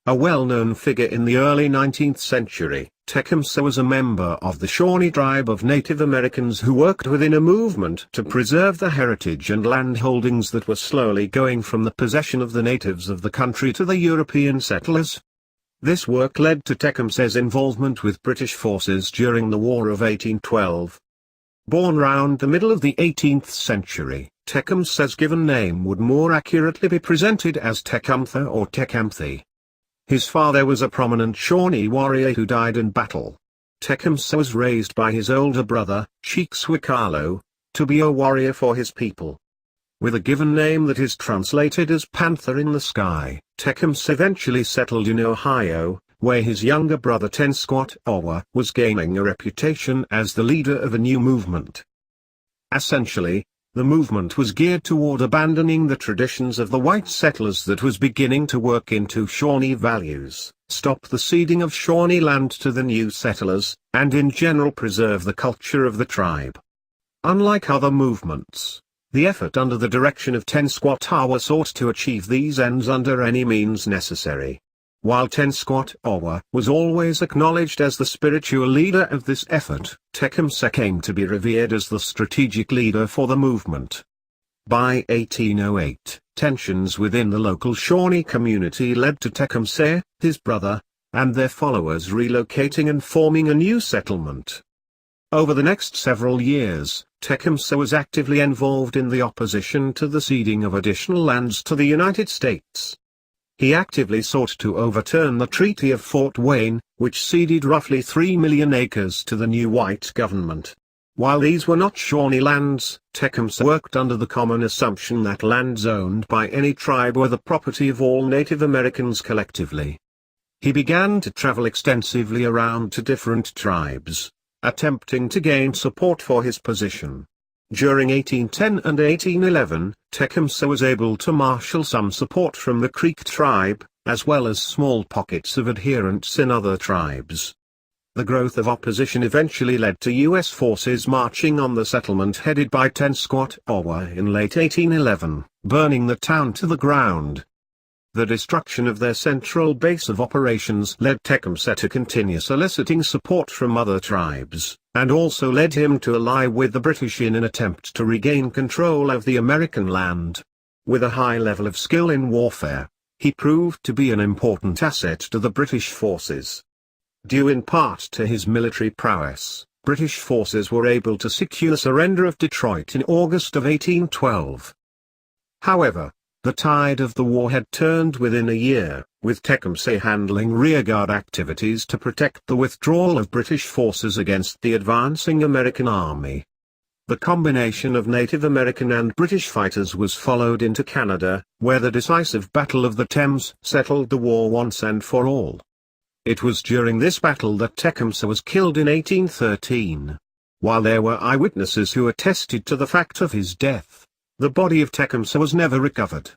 A well-known figure in the early 19th century, Tecumseh was a member of the Shawnee tribe of Native Americans who worked within a movement to preserve the heritage and land holdings that were slowly going from the possession of the natives of the country to the European settlers. This work led to Tecumseh's involvement with British forces during the War of 1812. Born round the middle of the 18th century, Tecumseh's given name would more accurately be presented as Tecumseh or Tecumseh. His father was a prominent Shawnee warrior who died in battle. Tecumseh was raised by his older brother, Cheekswicalo, to be a warrior for his people. With a given name that is translated as Panther in the Sky, Tecumseh eventually settled in Ohio, where his younger brother Tenskwatawa was gaining a reputation as the leader of a new movement. Essentially, the movement was geared toward abandoning the traditions of the white settlers that was beginning to work into Shawnee values, stop the ceding of Shawnee land to the new settlers, and in general preserve the culture of the tribe. Unlike other movements, the effort under the direction of Tenskwatawa sought to achieve these ends under any means necessary. While Tenskwatawa was always acknowledged as the spiritual leader of this effort, Tecumseh came to be revered as the strategic leader for the movement. By 1808, tensions within the local Shawnee community led to Tecumseh, his brother, and their followers relocating and forming a new settlement. Over the next several years, Tecumseh was actively involved in the opposition to the ceding of additional lands to the United States. He actively sought to overturn the Treaty of Fort Wayne, which ceded roughly 3 million acres to the new white government. While these were not Shawnee lands, Tecumseh worked under the common assumption that lands owned by any tribe were the property of all Native Americans collectively. He began to travel extensively around to different tribes, attempting to gain support for his position. During 1810 and 1811, Tecumseh was able to marshal some support from the Creek tribe, as well as small pockets of adherents in other tribes. The growth of opposition eventually led to U.S. forces marching on the settlement headed by Tenskwatawa in late 1811, burning the town to the ground. The destruction of their central base of operations led Tecumseh to continue soliciting support from other tribes, and also led him to ally with the British in an attempt to regain control of the American land. With a high level of skill in warfare, he proved to be an important asset to the British forces. Due in part to his military prowess, British forces were able to secure the surrender of Detroit in August of 1812. However, the tide of the war had turned within a year, with Tecumseh handling rearguard activities to protect the withdrawal of British forces against the advancing American army. The combination of Native American and British fighters was followed into Canada, where the decisive Battle of the Thames settled the war once and for all. It was during this battle that Tecumseh was killed in 1813. While there were eyewitnesses who attested to the fact of his death, the body of Tecumseh was never recovered.